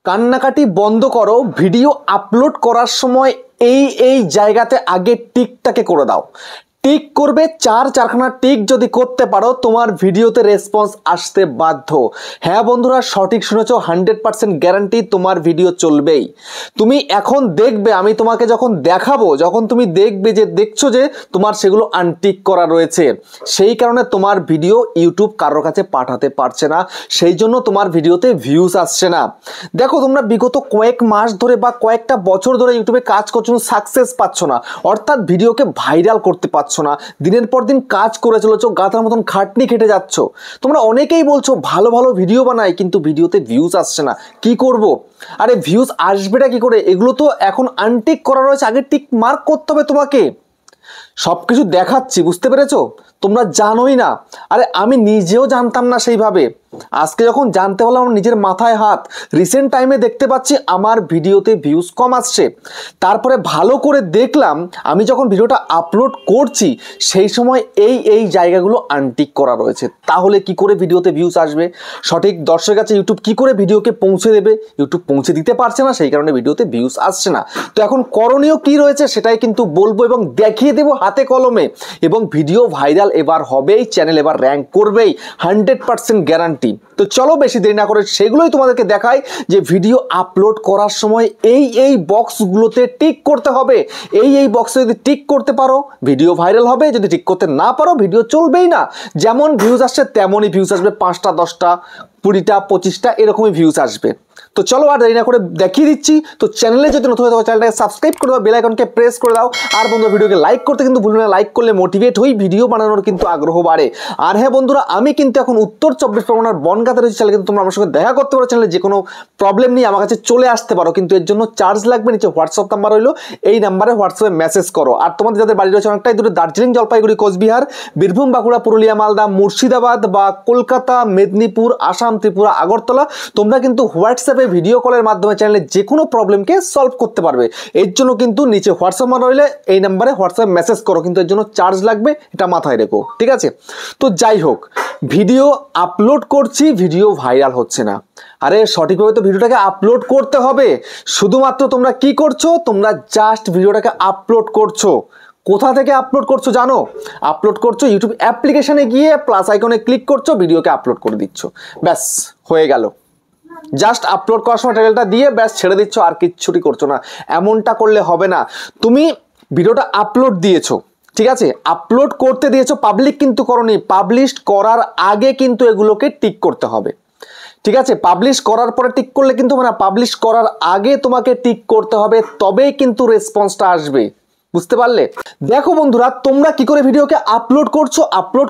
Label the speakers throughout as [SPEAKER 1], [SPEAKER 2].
[SPEAKER 1] কান্নাকাটি বন্ধ করো। ভিডিও আপলোড করার সময় এই জায়গাতে আগে টিকটাকে করে দাও। টিক করবে, চারখানা টিক যদি করতে পারো তোমার ভিডিওতে রেসপন্স আসতে বাধ্য। হ্যাঁ বন্ধুরা, সঠিক শুনেছো, 100% গ্যারান্টি তোমার ভিডিও চলবেই। তুমি এখন দেখবে, আমি তোমাকে যখন দেখাবো, যখন তুমি দেখবে যে দেখছো যে তোমার সেগুলো আনটিক করা রয়েছে, সেই কারণে তোমার ভিডিও ইউটিউব কারোর কাছে পাঠাতে পারছে না, সেই জন্য তোমার ভিডিওতে ভিউজ আসছে না। দেখো, তোমরা বিগত কয়েক মাস ধরে বা কয়েকটা বছর ধরে ইউটিউবে কাজ করছো, সাকসেস পাচ্ছ না, অর্থাৎ ভিডিওকে ভাইরাল করতে পারছো না। দিনের পর দিন কাজ করে চলেছো, গাধার মতন খাটনি খেটে যাচ্ছ। তোমরা অনেকেই বলছো ভালো ভালো ভিডিও বানাই, কিন্তু ভিডিওতে ভিউজ আসছে না, কি করব? আরে ভিউজ আসবেটা কি করে? এগুলো তো এখন আনটিক করা রয়েছে, আগে টিক মার্ক করতে হবে তোমাকে। সবকিছু দেখাচ্ছি, বুঝতে পেরেছো? তোমরা জানোই না। আরে আমি নিজেও জানতাম না সেইভাবে, আজকে যখন জানতে পারলাম আমার নিজের মাথায় হাত। রিসেন্ট টাইমে দেখতে পাচ্ছি আমার ভিডিওতে ভিউজ কম আসছে, তারপরে ভালো করে দেখলাম আমি যখন ভিডিওটা আপলোড করছি সেই সময় এই জায়গাগুলো আনটিক করা রয়েছে। তাহলে কি করে ভিডিওতে ভিউজ আসবে? সঠিক দর্শকের কাছে ইউটিউব কি করে ভিডিওকে পৌঁছে দেবে? ইউটিউব পৌঁছে দিতে পারছে না, সেই কারণে ভিডিওতে ভিউজ আসছে না। তো এখন করণীয় কি রয়েছে সেটাই কিন্তু বলবো এবং দেখিয়ে দেবো হাতে কলমে। এবং ভিডিও ভাইরাল এবার হবেই, চ্যানেল এবার র্যাঙ্ক করবেই, 100% গ্যারান্টি। তো চলো বেশি দেরি না করে সেগুলোই তোমাদেরকে দেখাই যে ভিডিও আপলোড করার সময় এই বক্সগুলোতে টিক করতে হবে। এই বক্সে যদি টিক করতে পারো ভিডিও ভাইরাল হবে, যদি টিক করতে না পারো ভিডিও চলবেই না। যেমন ভিউজ আসছে তেমনই ভিউজ আসবে, 5টা 10টা 20টা 25টা এরকমই ভিউজ আসবে। তো চলো আর দেরি না করে দেখিয়ে দিচ্ছি। তো চ্যানেলে যদি নতুন হয়ে থাকো চ্যানেলটাকে সাবস্ক্রাইব করে দাও, বেল আইকনকে প্রেস করে দাও, আর বন্ধুরা ভিডিওকে লাইক করতে কিন্তু ভুলবে না। লাইক করলে মোটিভেট হই, ভিডিও বানানোর কিন্তু আগ্রহ বাড়ে। আর হ্যাঁ বন্ধুরা, আমি কিন্তু এখন উত্তর 24 পরগনার বনগাঁতে রয়েছে। চ্যানেলে কিন্তু তোমরা আমার সঙ্গে দেখা করতে পারো, চ্যানেলে যে কোনো প্রবলেম নেই আমার কাছে চলে আসতে পারো, কিন্তু এর জন্য চার্জ লাগবে। নিচে হোয়াটসঅ্যাপ নাম্বার রইলো, এই নাম্বারে হোয়াটসঅ্যাপে মেসেজ করো। আর তোমাদের যাদের বাড়ি রয়েছে অনেকটাই দূরে, দার্জিলিং, জলপাইগুড়ি, কোচবিহার, বীরভূম, বাঁকুড়া, পুরুলিয়া, মালদা, মুর্শিদাবাদ বা কলকাতা, মেদিনীপুর, আসাম, ত্রিপুরা, আগরতলা, তোমরা কিন্তু হোয়াটসঅ্যাপে ভিডিও কলের মাধ্যমে চ্যানেলে যে কোনো প্রবলেমকে সলভ করতে পারবে। এর জন্য কিন্তু নিচে হোয়াটসঅ্যাপ নাম্বার রইলে এই নাম্বারে হোয়াটসঅ্যাপ মেসেজ করো, কিন্তু এর জন্য চার্জ লাগবে, এটা মাথায় রেখো, ঠিক আছে? তো যাই হোক, ভিডিও আপলোড করছি, ভিডিও ভাইরাল হচ্ছে না। আরে সঠিকভাবে তো ভিডিওটাকে আপলোড করতে হবে। শুধুমাত্র তোমরা কি করছো? তোমরা জাস্ট ভিডিওটাকে আপলোড করছো। কোথা থেকে আপলোড করছো জানো? আপলোড করছো ইউটিউব অ্যাপ্লিকেশনে গিয়ে প্লাস আইকনে ক্লিক করছো, ভিডিওকে আপলোড করে দিচ্ছ, ব্যাস হয়ে গেল। জাস্ট আপলোড করার সময় টাইটেলটা দিয়ে ব্যাস ছেড়ে দিচ্ছ, আর কিচ্ছুটি করছো না। এমনটা করলে হবে না। তুমি ভিডিওটা আপলোড দিয়েছো, ঠিক আছে, আপলোড করতে দিয়েছো, পাবলিক কিন্তু করোনি। পাবলিশ করার আগে কিন্তু এগুলোকে টিক করতে হবে, ঠিক আছে? পাবলিশ করার পরে টিক করলে কিন্তু মানে পাবলিশ করার আগে তোমাকে টিক করতে হবে, তবেই কিন্তু রেসপন্সটা আসবে, বুঝতে পারলে? দেখো বন্ধুরা, তোমরা কি করে ভিডিওকে আপলোড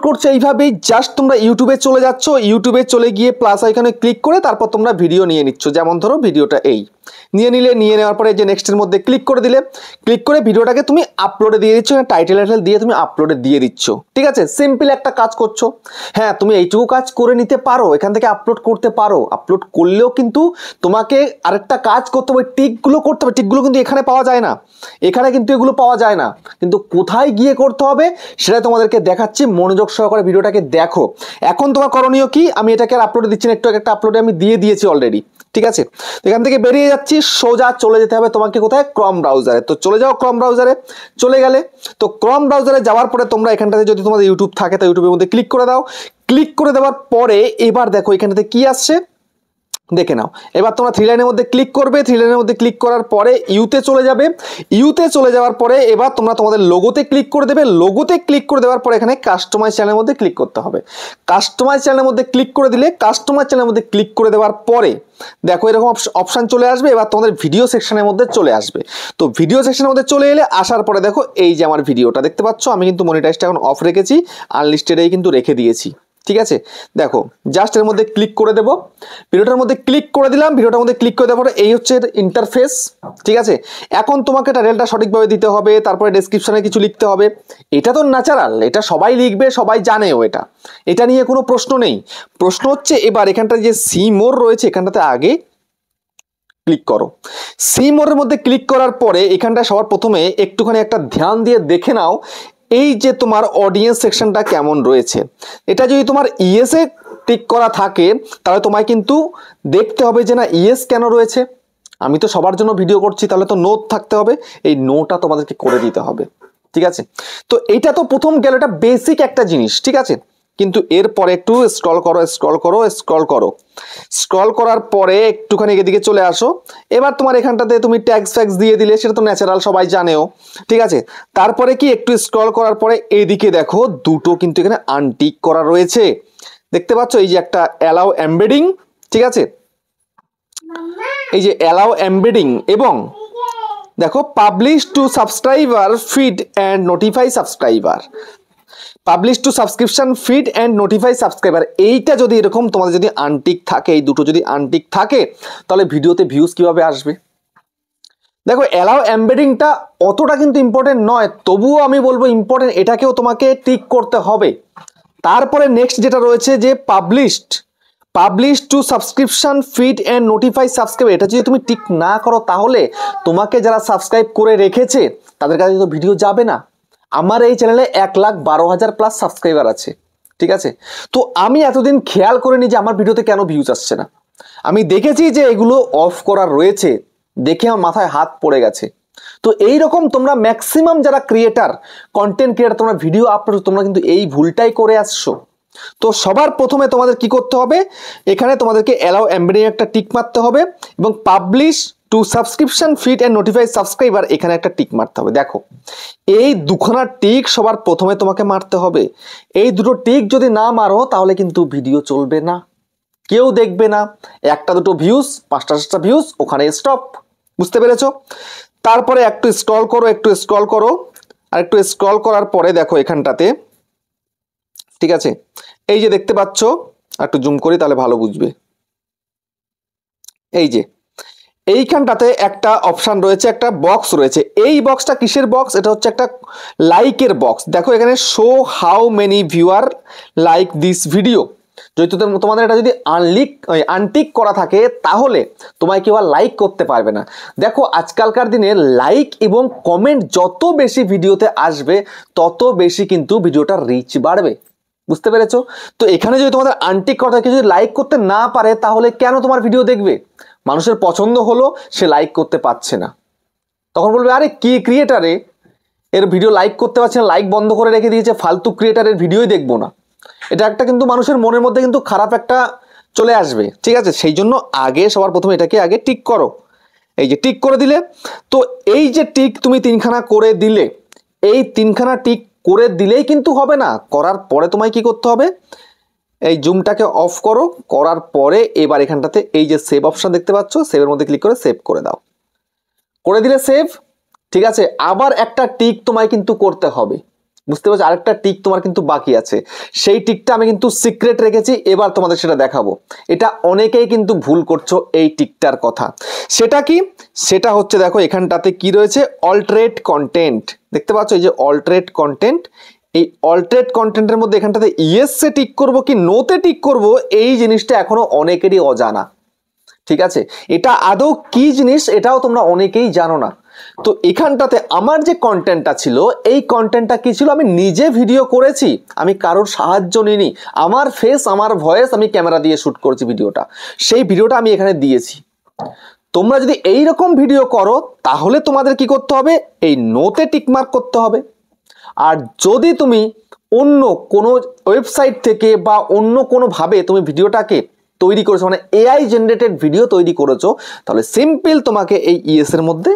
[SPEAKER 1] করছো এইভাবেই। জাস্ট তোমরা ইউটিউবে চলে যাচ্ছ, ইউটিউবে চলে গিয়ে প্লাস আইকনে ক্লিক করে তারপর তোমরা ভিডিও নিয়ে নিচ্ছ। যেমন ধরো ভিডিওটা এই নিয়ে নেওয়ার পরে যে নেক্সটের মধ্যে ক্লিক করে দিলে, ক্লিক করে ভিডিওটাকে তুমি আপলোডে দিয়ে দিচ্ছ, টাইটেল দিয়ে তুমি আপলোডে দিয়ে দিচ্ছ, ঠিক আছে? সিম্পল একটা কাজ করছো। হ্যাঁ, তুমি এইটুকু কাজ করে নিতে পারো, এখান থেকে আপলোড করতে পারো। আপলোড করলেও কিন্তু তোমাকে আরেকটা কাজ করতে হবে, টিকগুলো করতে হবে। টিকগুলো কিন্তু এখানে পাওয়া যায় না, এখানে কিন্তু এগুলো পাওয়া যায় না, কিন্তু কোথায় গিয়ে করতে হবে সেটা তোমাদেরকে দেখাচ্ছি। মনোযোগ সহকারে ভিডিওটাকে দেখো। এখন তোমার করণীয় কি? আমি এটাকে আর আপলোডে দিচ্ছি না, একটু একটা আপলোডে আমি দিয়ে দিয়েছি অলরেডি, ঠিক আছে? এখান থেকে বেরিয়ে যাচ্ছি, সোজা চলে যেতে হবে তোমাকে কোথায়? ক্রম ব্রাউজারে। তো চলে যাও ক্রম ব্রাউজারে। চলে গেলে তো ক্রম ব্রাউজারে যাওয়ার পরে তোমরা এখানটাতে যদি তোমাদের ইউটিউব থাকে তো ইউটিউবের মধ্যে ক্লিক করে দাও। ক্লিক করে দেওয়ার পরে এবার দেখো এখানটাতে কি আসছে দেখে নাও। এবার তোমরা থ্রি লাইনের মধ্যে ক্লিক করবে। থ্রি লাইনের মধ্যে ক্লিক করার পরে ইউতে চলে যাবে। ইউতে চলে যাওয়ার পরে এবার তোমরা তোমাদের লোগোতে ক্লিক করে দেবে। লোগোতে ক্লিক করে দেওয়ার পরে এখানে কাস্টমাইজ চ্যানেলের মধ্যে ক্লিক করতে হবে। কাস্টমাইজ চ্যানেলের মধ্যে ক্লিক করে দিলে, কাস্টমাইজ চ্যানেলের মধ্যে ক্লিক করে দেওয়ার পরে দেখো এরকম অপশান চলে আসবে। এবার তোমাদের ভিডিও সেকশনের মধ্যে চলে আসবে। তো ভিডিও সেকশনের মধ্যে চলে এলে আসার পরে দেখো এই যে আমার ভিডিওটা দেখতে পাচ্ছ, আমি কিন্তু মনিটাইজটা এখন অফ রেখেছি, আনলিস্টেডেই কিন্তু রেখে দিয়েছি, ঠিক আছে? দেখো জাস্ট এর মধ্যে ক্লিক করে দেবো। ভিডিওটার মধ্যে ক্লিক করে দিলাম। ভিডিওটার মধ্যে ক্লিক করে দেওয়ার পরে এই হচ্ছে ইন্টারফেস, ঠিক আছে? এখন তোমাকে টাইটেলটা সঠিকভাবে দিতে হবে, তারপরে ডেসক্রিপশনে কিছু লিখতে হবে। এটা তো ন্যাচারাল, এটা সবাই লিখবে, সবাই জানেও, এটা নিয়ে কোনো প্রশ্ন নেই। প্রশ্ন হচ্ছে এবার এখানটা যে সি মোর রয়েছে এখানটাতে আগে ক্লিক করো। সি মোরের মধ্যে ক্লিক করার পরে এখানটা সবার প্রথমে একটুখানি একটা ধ্যান দিয়ে দেখে নাও এই যে তোমার অডিয়েন্স সেকশনটা কেমন রয়েছে। এটা যদি তোমার ইয়েসে টিক করা থাকে তাহলে তোমায় কিন্তু দেখতে হবে যে না ইয়েস কেন রয়েছে। আমি তো সবার জন্য ভিডিও করছি, তাহলে তো নো থাকতে হবে, এই নোটা তোমাদেরকে করে দিতে হবে। ঠিক আছে, তো এইটা তো প্রথম গেল, এটা বেসিক একটা জিনিস। ঠিক আছে, কিন্তু এরপরে একটু স্ক্রল করো স্ক্রল করো স্ক্রল করো, স্ক্রল করার পরে একটুখানি এদিকে চলে আসো। এবার তোমার এখানটাতে তুমি ট্যাক্স ফ্যাক্স দিয়ে দিলে, সেটা তো ন্যাচারাল, সবাই জানেও। ঠিক আছে, তারপরে কি একটু স্ক্রল করার পরে এদিকে দেখো দুটো কিন্তু এখানে আনটিক করা রয়েছে, দেখতে পাচ্ছ? এই যে একটা অ্যালাউ এমবেডিং, ঠিক আছে, এই যে অ্যালাউ এমবেডিং, এবং দেখো publish two subscriber feed and notify subscriber, publish two subscription feed and notify subscriber. এইটা যদি এরকম তোমাদের যদি আনটিক থাকে, এই দুটো যদি আনটিক থাকে, তাহলে ভিডিওতে ভিউজ কিভাবে আসবে? দেখো অ্যালাউ এমবেডিংটা অতটা কিন্তু ইম্পর্টেন্ট নয়, তবুও আমি বলবো ইম্পর্টেন্ট, এটাকেও তোমাকে টিক করতে হবে। তারপরে নেক্সট যেটা রয়েছে যে publish two subscription feed and notify subscribe, এটা যদি তুমি টিক না করো তাহলে তোমাকে যারা সাবস্ক্রাইব করে রেখেছে তাদের কাছে তো ভিডিও যাবে না। আমার এই চ্যানেলে 1,12,000 প্লাস সাবস্ক্রাইবার আছে। ঠিক আছে, তো আমি এতদিন খেয়াল করিনি যে আমার ভিডিওতে কেন ভিউজ আসছে না। আমি দেখেছি যে এগুলো অফ করা রয়েছে, দেখে আমার মাথায় হাত পড়ে গেছে। তো এইরকম তোমরা ম্যাক্সিমাম যারা ক্রিয়েটার, কন্টেন্ট ক্রিয়েটার, তোমরা ভিডিও আপলোড, তোমরা কিন্তু এই ভুলটাই করে আসছো। তো সবার প্রথমে তোমাদের কি করতে হবে, এখানে তোমাদেরকে অ্যালাউ এমবেডিং একটা টিক মারতে হবে, এবং publish two subscription feed and notify subscriber এখানে একটা টিক মারতে হবে। দেখো এই দুখানা টিক সবার প্রথমে তোমাকে মারতে হবে। এই দুটো টিক যদি না মারো তাহলে কিন্তু ভিডিও চলবে না, কেউ দেখবে না, একটা দুটো ভিউজ, 5টা ভিউজ, ওখানে স্টপ। বুঝতে পেরেছো? তারপরে একটু স্ক্রল করো, একটু স্ক্রল করো, আর একটু স্ক্রল করার পরে দেখো এখানটাতে, ঠিক আছে, এই যে দেখতে পাচ্ছ, একটু জুম করি তাহলে ভালো বুঝবে। এই যে এইখানটাতে একটা অপশন রয়েছে, একটা বক্স রয়েছে। এই বক্সটা কিসের বক্স? এটা হচ্ছে একটা লাইকের বক্স। দেখো এখানে show how many viewer like this video, যদি তোমাদের এটা যদি আনটিক করা থাকে তাহলে তোমায় কেউ আর লাইক করতে পারবে না। দেখো আজকালকার দিনে লাইক এবং কমেন্ট যত বেশি ভিডিওতে আসবে তত বেশি কিন্তু ভিডিওটার রিচ বাড়বে। বুঝতে পেরেছো? তো এখানে যদি তোমাদের আনটিক করা থাকে, যদি লাইক করতে না পারে তাহলে কেন তোমার ভিডিও দেখবে? মানুষের পছন্দ হলো, সে লাইক করতে পারছে না, তখন বলবে আরে কি ক্রিয়েটারে, এর ভিডিও লাইক করতে পারছে না, লাইক বন্ধ করে রেখে দিয়েছে, ফালতু ক্রিয়েটারের ভিডিওই দেখবো না। এটা একটা কিন্তু মানুষের মনের মধ্যে কিন্তু খারাপ একটা চলে আসবে। ঠিক আছে, সেই জন্য আগে সবার প্রথমে এটাকে আগে টিক করো। এই যে টিক করে দিলে, তো এই যে টিক তুমি 3খানা করে দিলে, এই 3খানা টিক করে দিলেই কিন্তু হবে না, করার পরে তোমায় কি করতে হবে, এই জুমটাকে অফ করো, করার পরে এবার এখানটাতে এই যে সেভ অপশন দেখতে পাচ্ছ, সেভের মধ্যে ক্লিক করে সেভ করে দাও। করে দিলে সেভ। ঠিক আছে, আবার একটা টিক তোমায় কিন্তু করতে হবে। বুঝতে পারছো? আরেকটা টিক তোমার কিন্তু বাকি আছে, সেই টিকটা আমি কিন্তু সিক্রেট রেখেছি, এবার তোমাদের সেটা দেখাবো। এটা অনেকেই কিন্তু ভুল করছো এই টিকটার কথা। সেটা কি? সেটা হচ্ছে দেখো এখানটাতে কি রয়েছে, অল্টারেট কন্টেন্ট দেখতে পাচ্ছ, এই যে অল্টারেট কন্টেন্ট, এই অল্টারেট কন্টেন্টের মধ্যে এখানটাতে ইয়েসে টিক করব কি নোতে টিক করব, এই জিনিসটা এখনো অনেকেরই অজানা। ঠিক আছে, এটা আদৌ কি জিনিস এটাও তোমরা অনেকেই জানো না। তো এখানটাতে আমার যে কন্টেন্টটা ছিল, এই কন্টেন্টটা কি ছিল, আমি নিজে ভিডিও করেছি, আমি কারোর সাহায্য নিইনি, আমার ফেস আমার ভয়েস আমি ক্যামেরা দিয়ে শুট করেছি ভিডিওটা, সেই ভিডিওটা আমি এখানে দিয়েছি। তোমরা যদি এই রকম ভিডিও করো তাহলে তোমাদের কি করতে হবে, এই নোতে টিকমার্ক করতে হবে। আর যদি তুমি অন্য কোনো ওয়েবসাইট থেকে বা অন্য কোনো ভাবে তুমি ভিডিওটাকে তৈরি করেছো, মানে এআই জেনারেটেড ভিডিও তৈরি করেছো, তাহলে সিম্পল তোমাকে এই ইএস এর মধ্যে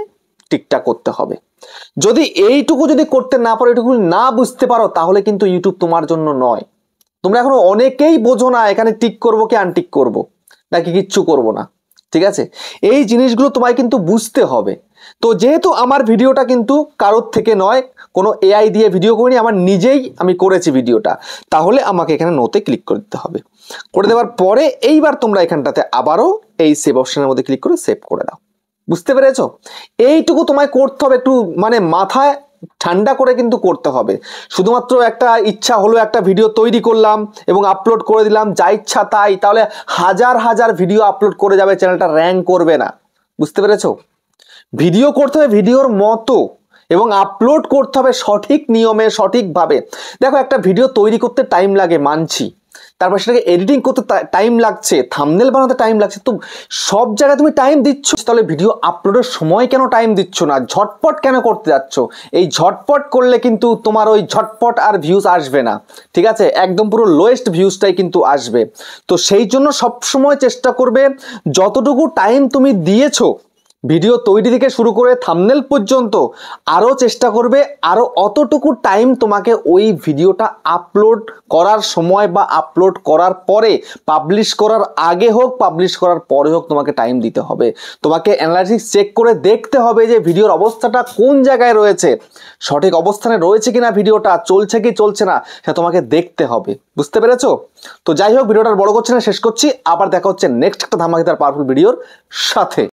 [SPEAKER 1] টিকটা করতে হবে। যদি এইটুকু যদি করতে না পারো, এইটুকু না বুঝতে পারো, তাহলে কিন্তু ইউটিউব তোমার জন্য নয়। তোমরা এখনো অনেকেই বোঝো না এখানে টিক করবো কি আনটিক করবো, নাকি কিচ্ছু করবো না। ঠিক আছে, এই জিনিসগুলো তোমায় কিন্তু বুঝতে হবে। তো যেহেতু আমার ভিডিওটা কিন্তু কারোর থেকে নয়, কোনো এআই দিয়ে ভিডিও করিনি, আমার নিজেই আমি করেছি ভিডিওটা, তাহলে আমাকে এখানে নোতে ক্লিক করে দিতে হবে। করে দেওয়ার পরে এইবার তোমরা এখানটাতে আবারও এই সেভ অপশনের মধ্যে ক্লিক করে সেভ করে দাও। বুঝতে পেরেছো? এইটুকু তোমায় করতে হবে, একটু মানে মাথায় ঠান্ডা করে কিন্তু করতে হবে। শুধুমাত্র একটা ইচ্ছা হলো একটা ভিডিও তৈরি করলাম এবং আপলোড করে দিলাম যা ইচ্ছা তাই, তাহলে হাজার হাজার ভিডিও আপলোড করে যাবে, চ্যানেলটা র্যাঙ্ক করবে না। বুঝতে পেরেছো? ভিডিও করতে হবে ভিডিওর মতো এবং আপলোড করতে হবে সঠিক নিয়মে, সঠিকভাবে। দেখো একটা ভিডিও তৈরি করতে টাইম লাগে মানছি, তারপর সেটাকে এডিটিং করতে টাইম লাগছে, থাম্বনেল বানাতে টাইম লাগছে, তো সব জায়গায় তুমি টাইম দিচ্ছ, তাহলে ভিডিও আপলোডের সময় কেন টাইম দিচ্ছ না? ঝটপট কেন করতে যাচ্ছ? এই ঝটপট করলে কিন্তু তোমার ওই ঝটপট আর ভিউজ আসবে না, ঠিক আছে? একদম পুরো লোয়েস্ট ভিউজটাই কিন্তু আসবে। তো সেই জন্য সবসময় চেষ্টা করবে যতটুকু টাইম তুমি দিয়েছো ভিডিও তৈরি থেকে শুরু করে থাম্বনেল পর্যন্ত, আরও চেষ্টা করবে আরও অতটুকু টাইম তোমাকে ওই ভিডিওটা আপলোড করার সময় বা আপলোড করার পরে, পাবলিশ করার আগে হোক পাবলিশ করার পরে হোক, তোমাকে টাইম দিতে হবে। তোমাকে অ্যানালাইসিস চেক করে দেখতে হবে যে ভিডিওর অবস্থাটা কোন জায়গায় রয়েছে, সঠিক অবস্থানে রয়েছে কিনা, ভিডিওটা চলছে কি চলছে না সেটা তোমাকে দেখতে হবে। বুঝতে পেরেছো? তো যাই হোক, ভিডিওটা বড় করছি না, শেষ করছি। আবার দেখা হচ্ছে নেক্সট একটা ধামাকেদার পাওয়ারফুল ভিডিওর সাথে।